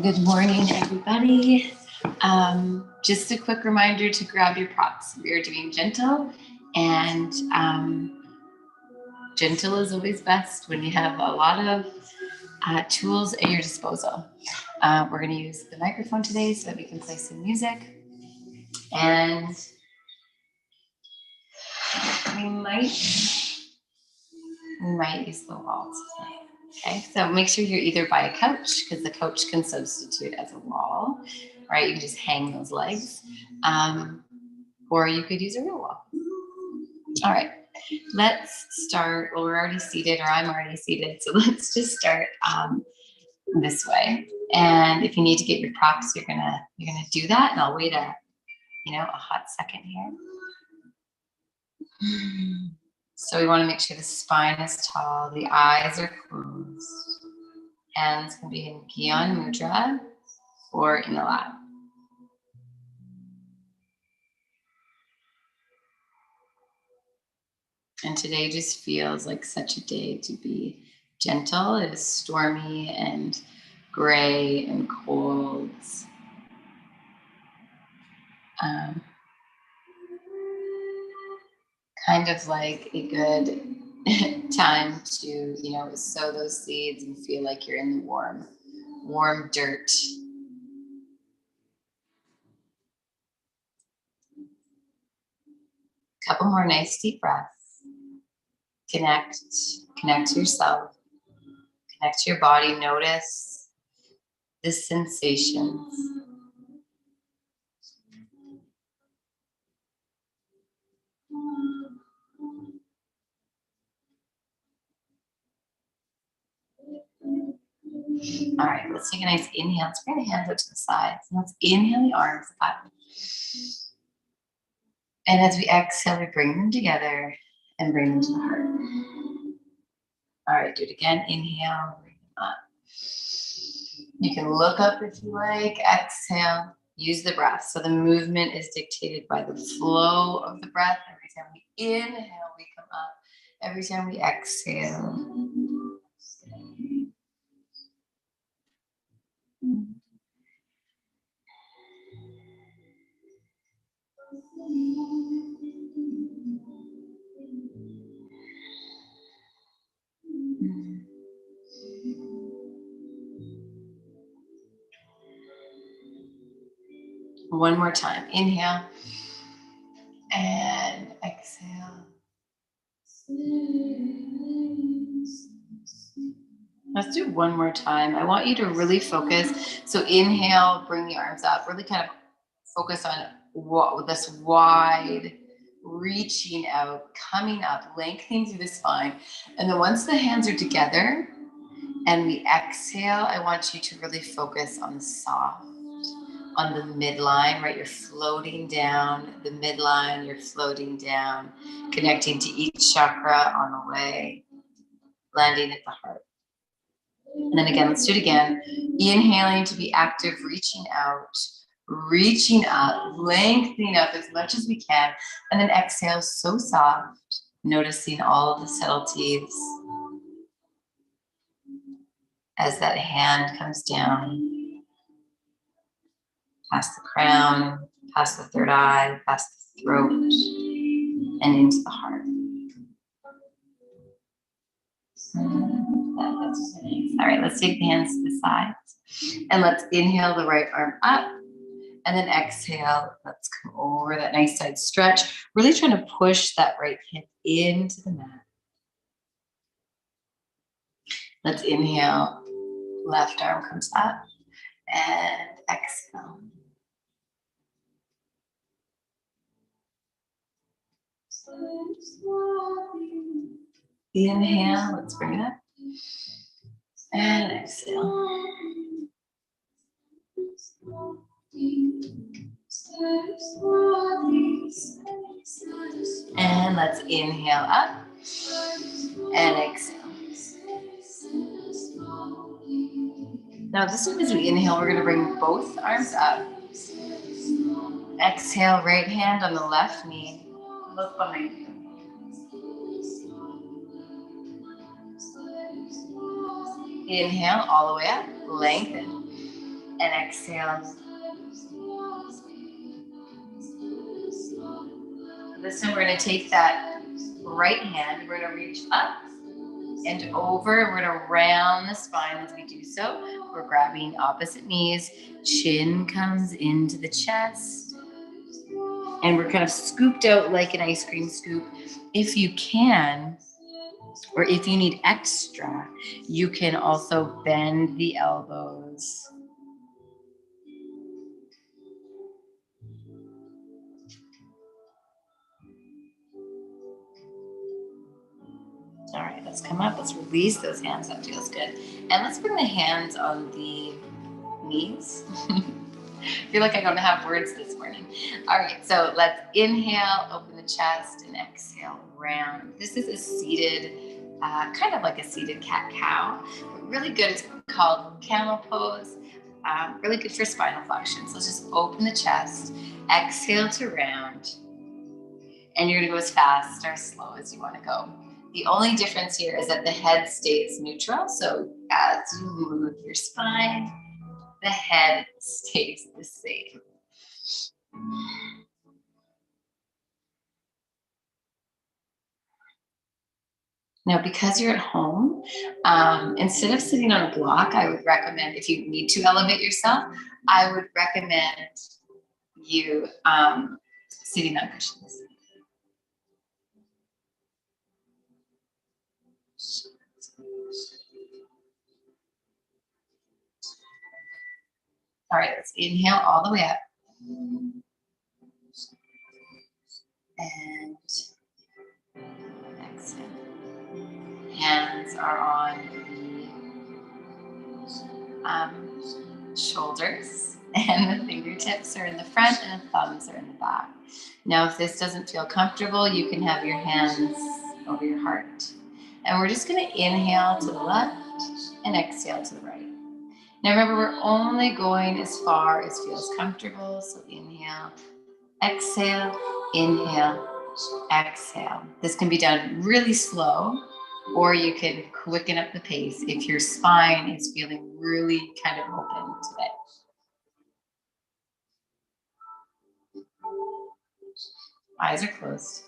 Good morning, everybody. Just a quick reminder to grab your props. We are doing gentle, and gentle is always best when you have a lot of tools at your disposal. We're going to use the microphone today so that we can play some music, and we might use the walls today. Okay, so make sure you're either by a couch, because the couch can substitute as a wall, right? You can just hang those legs, or you could use a real wall. All right, let's start. Well, we're already seated, or I'm already seated, so let's just start this way. And if you need to get your props, you're gonna do that, and I'll wait a hot second here. So we want to make sure the spine is tall, the eyes are closed. Hands can be in Gyan Mudra or in the lap. And today just feels like such a day to be gentle. It is stormy and gray and cold. Kind of like a good time to, sow those seeds and feel like you're in the warm dirt. Couple more nice deep breaths. Connect to yourself. Connect to your body. Notice the sensations. All right, let's take a nice inhale. Let's bring the hands up to the sides. And let's inhale the arms up. And as we exhale, we bring them together and bring them to the heart. All right, do it again. Inhale, bring them up. You can look up if you like. Exhale, use the breath. So the movement is dictated by the flow of the breath. Every time we inhale, we come up. Every time we exhale. One more time. Inhale and exhale. Let's do one more time. I want you to really focus. So inhale, bring the arms up, really kind of focus on this wide, reaching out, coming up, lengthening through the spine. And then once the hands are together and we exhale, I want you to really focus on the soft, on the midline, right? You're floating down the midline, you're floating down, connecting to each chakra on the way, landing at the heart. And then again, let's do it again. Inhaling to be active, reaching out, reaching up, lengthening up as much as we can. And then exhale, so soft, noticing all of the subtleties as that hand comes down. past the crown, past the third eye, past the throat, and into the heart. All right, let's take the hands to the sides and let's inhale the right arm up and then exhale. Let's come over that nice side stretch. Really trying to push that right hip into the mat. Let's inhale, left arm comes up and exhale. Inhale, let's bring it up. And exhale. And let's inhale up and exhale. Now this time as we inhale, we're going to bring both arms up. Exhale, right hand on the left knee. Look behind you. Inhale all the way up, lengthen, and exhale. This time we're going to take that right hand, we're going to reach up and over. We're going to round the spine as we do so. We're grabbing opposite knees, chin comes into the chest, and we're kind of scooped out like an ice cream scoop. If you can, or if you need extra, you can also bend the elbows. All right, let's come up. Let's release those hands. That feels good. And let's bring the hands on the knees. I feel like I don't have words this morning. All right, so let's inhale, open the chest, and exhale, round. This is a seated, kind of like a seated cat-cow, but really good. It's called camel pose. Really good for spinal flexion. So let's just open the chest, exhale to round, and you're gonna go as fast or as slow as you wanna go. The only difference here is that the head stays neutral. So as you move your spine, the head stays the same. Now, because you're at home, instead of sitting on a block, I would recommend, if you need to elevate yourself, I would recommend you sitting on cushions. All right, let's inhale all the way up. And exhale. Hands are on the shoulders, and the fingertips are in the front and the thumbs are in the back. Now, if this doesn't feel comfortable, you can have your hands over your heart. And we're just going to inhale to the left and exhale to the right. Now remember, we're only going as far as feels comfortable. So inhale, exhale, inhale, exhale. This can be done really slow, or you can quicken up the pace if your spine is feeling really kind of open today. Eyes are closed.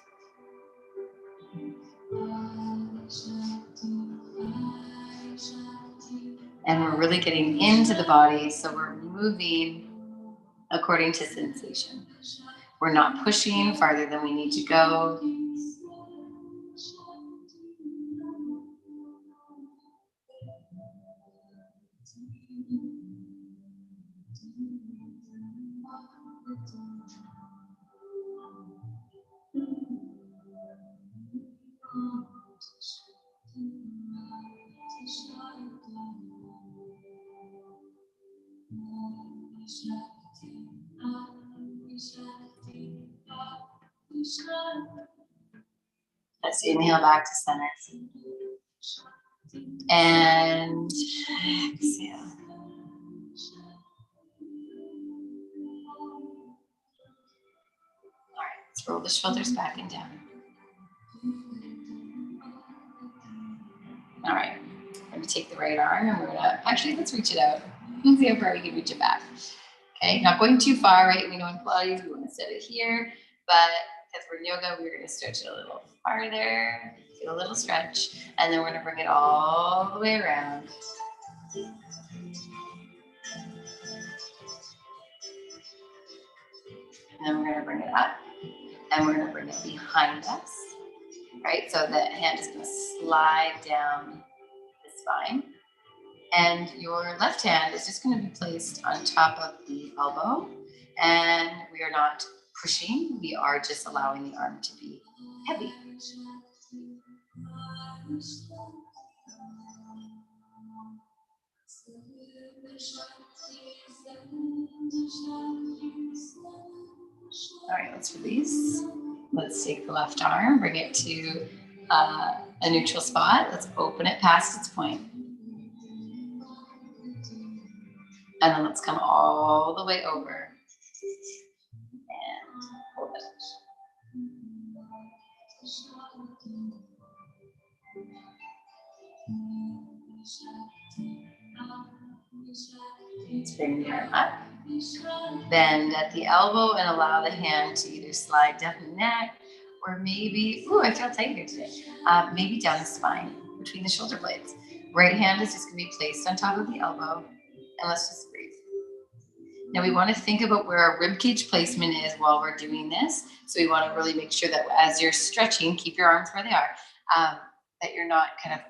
And we're really getting into the body, so we're moving according to sensation. We're not pushing farther than we need to go. Let's inhale back to center. And exhale. All right, let's roll the shoulders back and down. All right, I'm going to take the right arm and we're going to, actually, let's reach it out. Let's see how far we can reach it back. Okay, not going too far, right? We know in Pilates we want to set it here, but because we're in yoga, we're going to stretch it a little farther, do a little stretch, and then we're going to bring it all the way around. And then we're going to bring it up, and we're going to bring it behind us, right? So the hand is going to slide down the spine, and your left hand is just going to be placed on top of the elbow, and we are not pushing, we are just allowing the arm to be heavy. All right, let's release. Let's take the left arm, bring it to a neutral spot. Let's open it past its point. And then let's come all the way over and hold it. Let's bring the arm up. Bend at the elbow and allow the hand to either slide down the neck or maybe, ooh, I feel tight here today, maybe down the spine between the shoulder blades. Right hand is just going to be placed on top of the elbow, and let's just breathe. Now we want to think about where our rib cage placement is while we're doing this. So we want to really make sure that as you're stretching, keep your arms where they are, that you're not kind of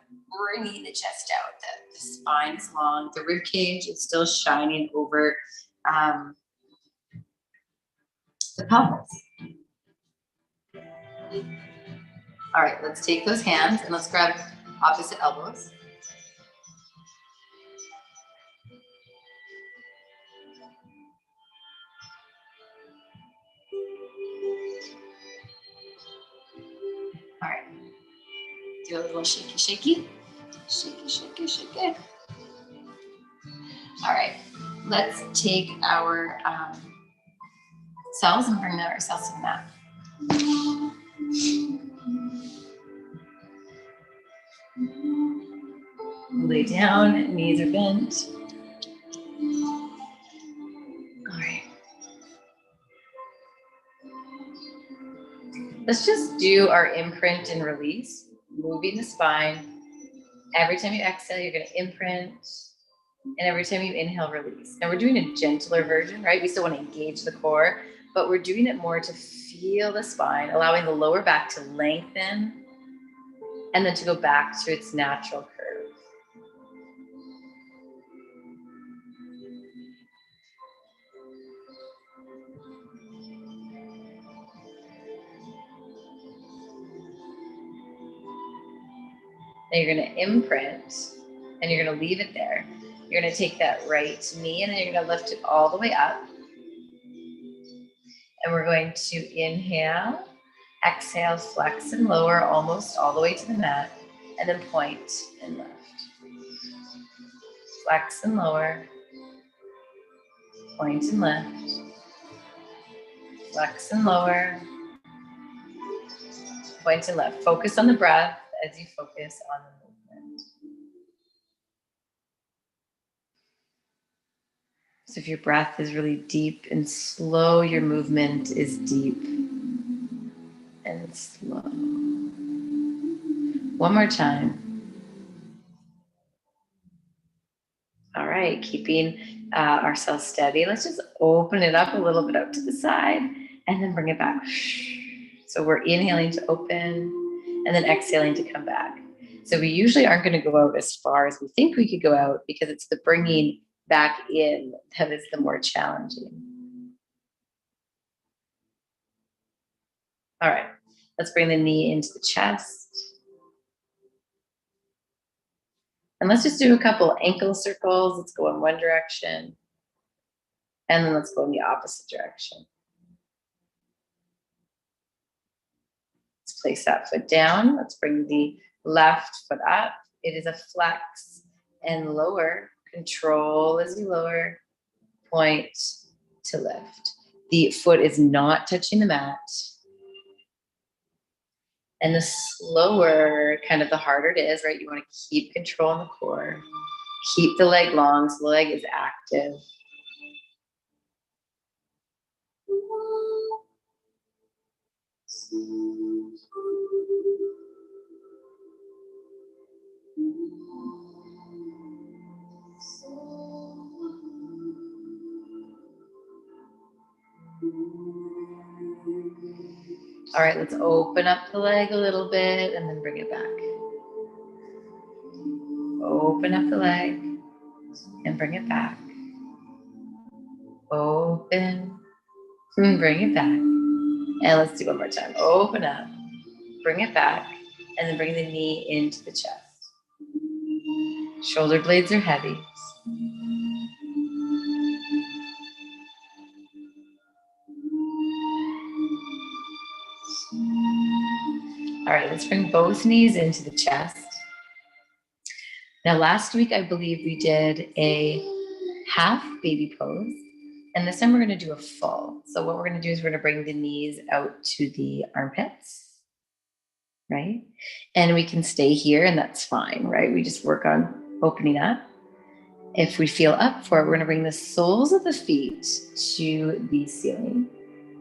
bringing the chest out, that the spine is long, the rib cage is still shining over the pelvis. All right, let's take those hands and let's grab opposite elbows. All right, do a little shaky, shaky. Shaky, shaky, shaky. All right, let's take our cells and bring ourselves to the mat. Lay down, knees are bent. All right. Let's just do our imprint and release, moving the spine. Every time you exhale, you're going to imprint. And every time you inhale, release. Now we're doing a gentler version, right? We still want to engage the core, but we're doing it more to feel the spine, allowing the lower back to lengthen and then to go back to its natural curve. Now you're going to imprint and you're going to leave it there. You're going to take that right knee and then you're going to lift it all the way up. And we're going to inhale, exhale, flex and lower almost all the way to the mat, and then point and lift. Flex and lower, point and lift. Flex and lower, point and lift. Focus on the breath as you focus on the movement. So if your breath is really deep and slow, your movement is deep and slow. One more time. All right, keeping ourselves steady. Let's just open it up a little bit out to the side and then bring it back. So we're inhaling to open and then exhaling to come back. So we usually aren't going to go out as far as we think we could go out because it's the bringing back in that is the more challenging. All right, let's bring the knee into the chest. And let's just do a couple ankle circles. Let's go in one direction. And then let's go in the opposite direction. Let's place that foot down. Let's bring the left foot up. It is a flex and lower. Control as you lower. Point to lift. The foot is not touching the mat. And the slower, kind of the harder it is, right? You want to keep control on the core. Keep the leg long so the leg is active. All right, let's open up the leg a little bit and then bring it back. Open up the leg and bring it back. Open, bring it back. And let's do one more time. Open up, bring it back, and then bring the knee into the chest. Shoulder blades are heavy. All right, let's bring both knees into the chest. Now, last week, I believe we did a half baby pose, and this time we're going to do a full. So what we're going to do is we're going to bring the knees out to the armpits, right? And we can stay here, and that's fine, right? We just work on opening up. If we feel up for it, we're going to bring the soles of the feet to the ceiling.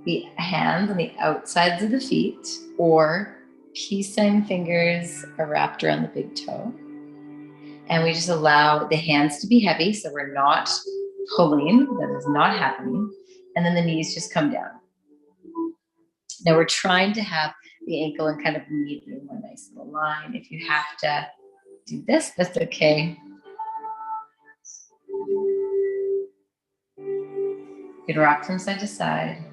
The hands on the outsides of the feet, or peace sign fingers are wrapped around the big toe. And we just allow the hands to be heavy, so we're not pulling, that is not happening. And then the knees just come down. Now we're trying to have the ankle and kind of meet in one nice little line. If you have to do this, that's okay. You can rock from side to side.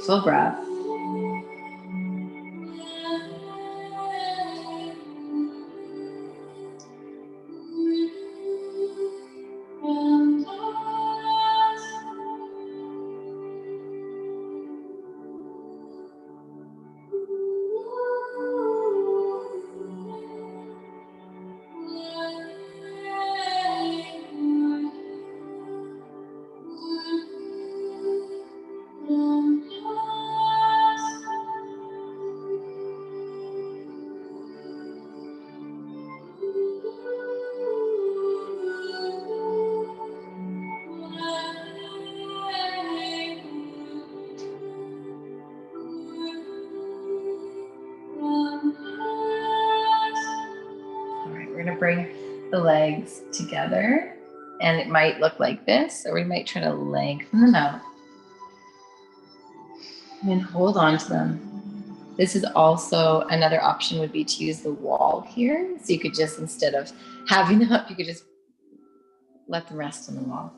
Full breath. Bring the legs together, and it might look like this, or we might try to lengthen them out and hold on to them. This is also another option, would be to use the wall here. So you could just, instead of having them up, you could just let them rest on the wall.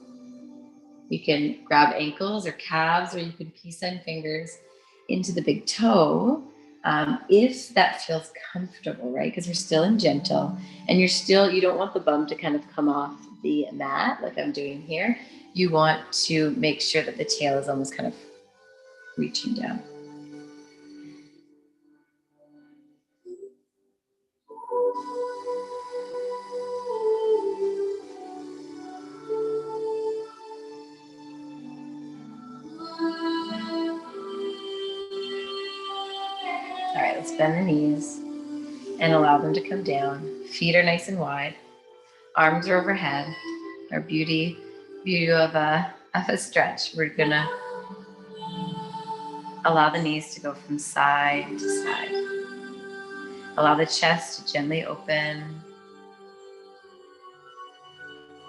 You can grab ankles or calves, or you can peace sign fingers into the big toe. If that feels comfortable, right? Because we're still in gentle, and you don't want the bum to kind of come off the mat like I'm doing here. You want to make sure that the tail is almost kind of reaching down. All right, let's bend the knees and allow them to come down. Feet are nice and wide. Arms are overhead. Our beauty of a stretch. We're gonna allow the knees to go from side to side. Allow the chest to gently open.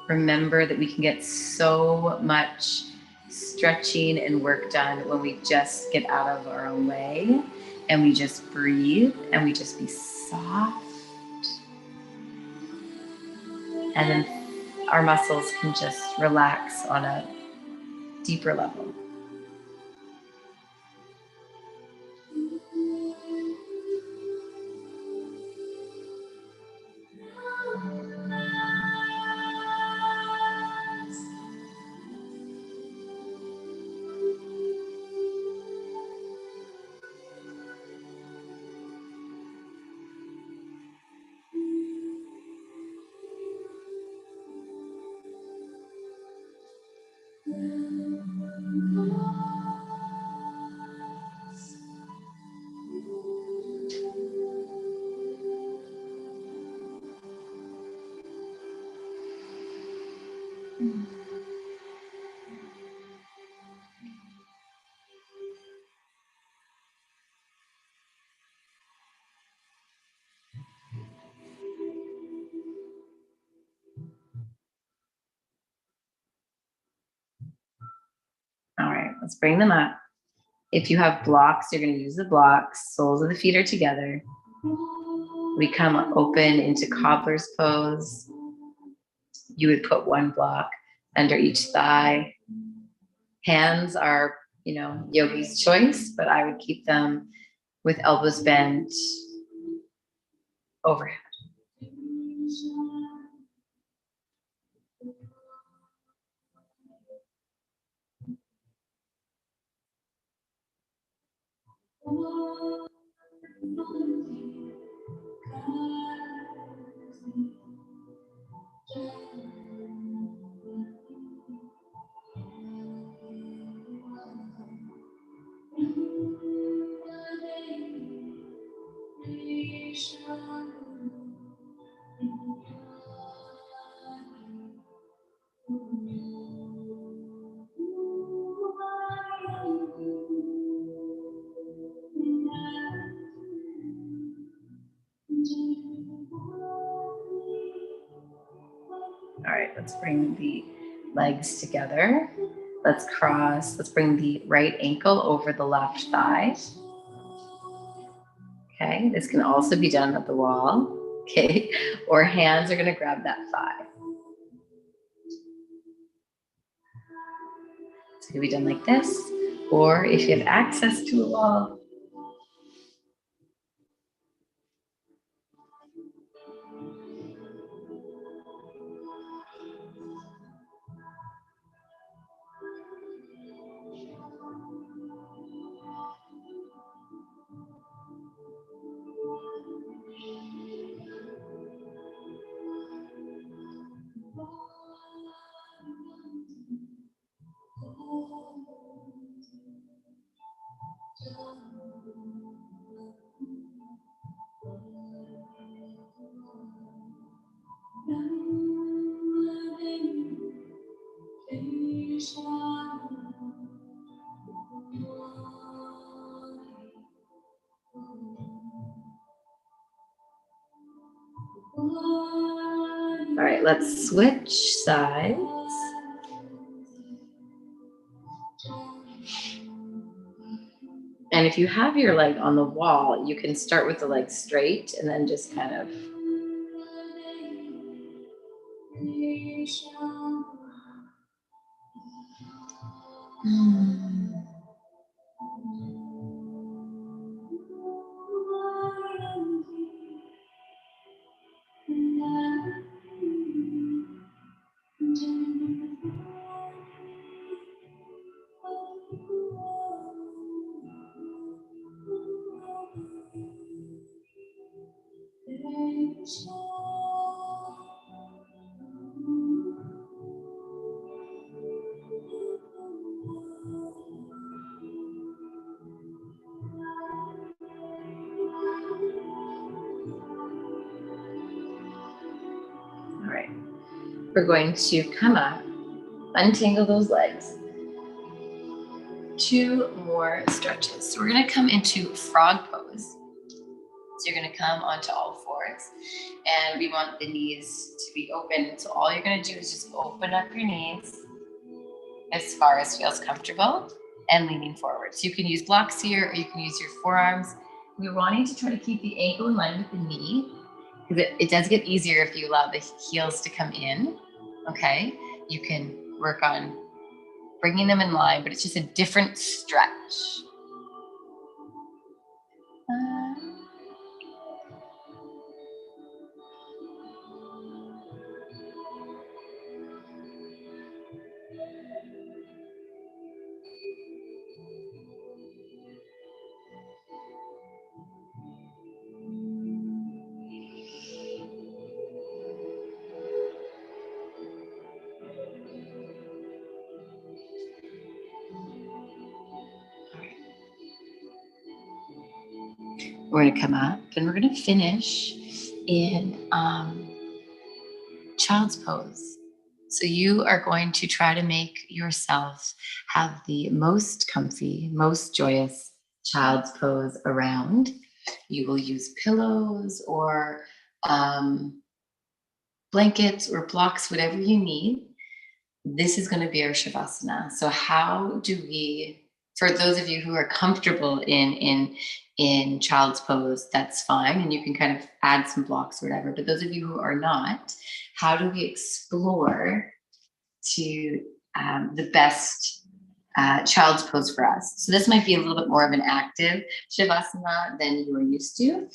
Remember that we can get so much stretching and work done when we just get out of our own way and we just breathe and we just be soft. And then our muscles can just relax on a deeper level. Let's bring them up. If you have blocks, you're going to use the blocks. Soles of the feet are together. We come open into cobbler's pose. You would put one block under each thigh. Hands are, yogi's choice, but I would keep them with elbows bent overhead. All right, let's bring the legs together. Let's cross. Let's bring the right ankle over the left thigh. Okay, this can also be done at the wall. Okay, or hands are going to grab that thigh. So it can be done like this, or if you have access to a wall, all right, let's switch sides. And if you have your leg on the wall, you can start with the leg straight and then just kind of all right. We're going to come up, untangle those legs. 2 more stretches. So we're going to come into frog pose. So you're going to come onto all fours, and we want the knees to be open. So all you're going to do is just open up your knees as far as feels comfortable and leaning forward. So you can use blocks here, or you can use your forearms. We're wanting to try to keep the ankle in line with the knee, because it does get easier if you allow the heels to come in. Okay, you can work on bringing them in line, but it's just a different stretch. We're going to come up and we're going to finish in child's pose. So you are going to try to make yourself have the most comfy, most joyous child's pose around. You will use pillows or blankets or blocks, whatever you need. this is going to be our Shavasana. So how do we, for those of you who are comfortable in child's pose, that's fine. And you can kind of add some blocks or whatever. But those of you who are not, how do we explore to the best child's pose for us? So this might be a little bit more of an active Shavasana than you are used to.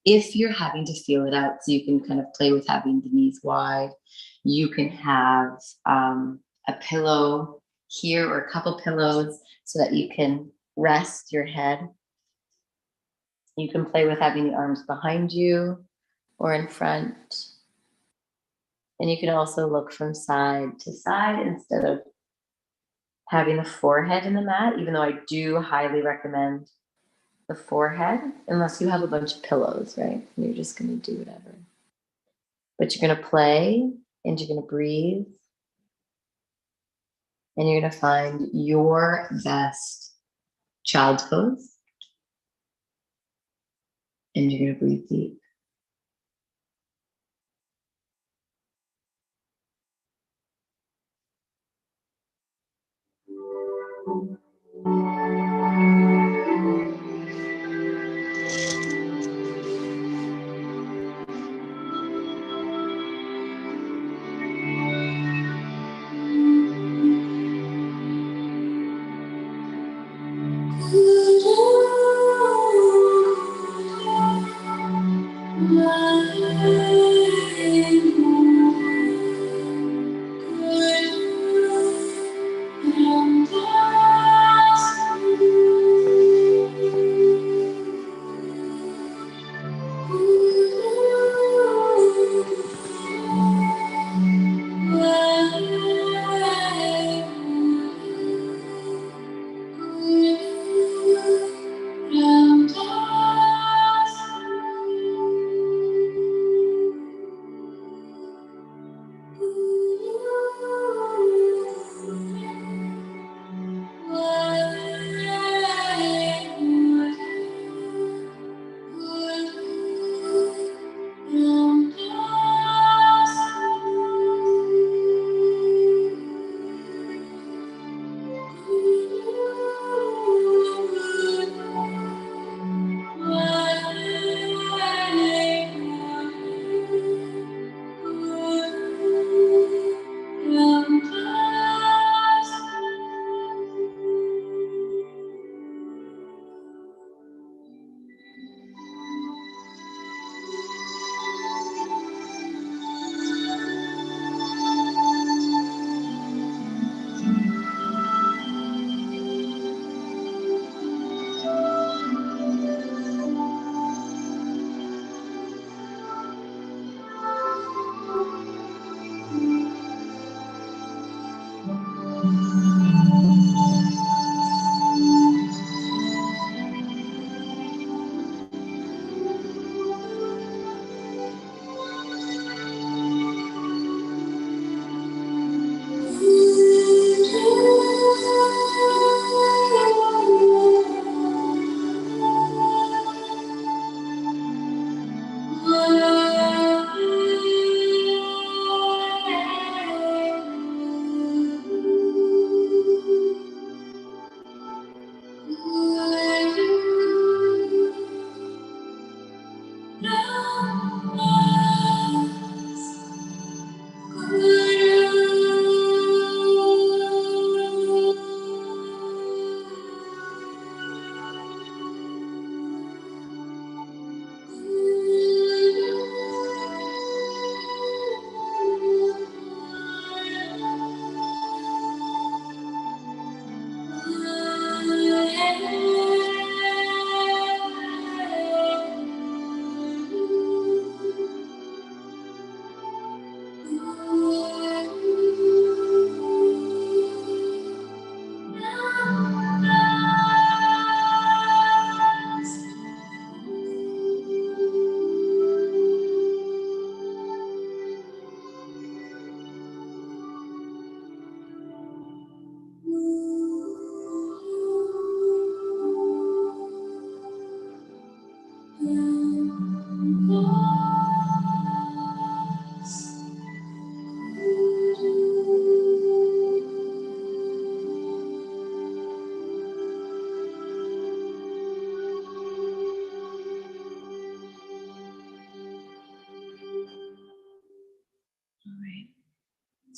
If you're having to feel it out, so you can kind of play with having the knees wide, you can have a pillow here or a couple pillows so that you can rest your head. You can play with having the arms behind you or in front. And you can also look from side to side instead of having the forehead in the mat, even though I do highly recommend the forehead, unless you have a bunch of pillows, right? And you're just going to do whatever. But you're going to play and you're going to breathe. And you're going to find your best child's pose. And you're going to breathe deep.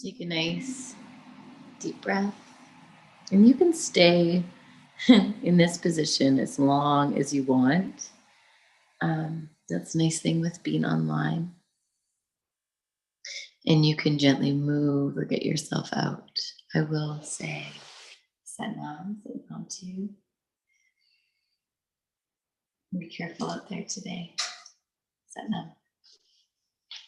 Take a nice deep breath. And you can stay in this position as long as you want. That's a nice thing with being online. And you can gently move or get yourself out. I will say, Satnam, Satnam to you. Be careful out there today. Satnam.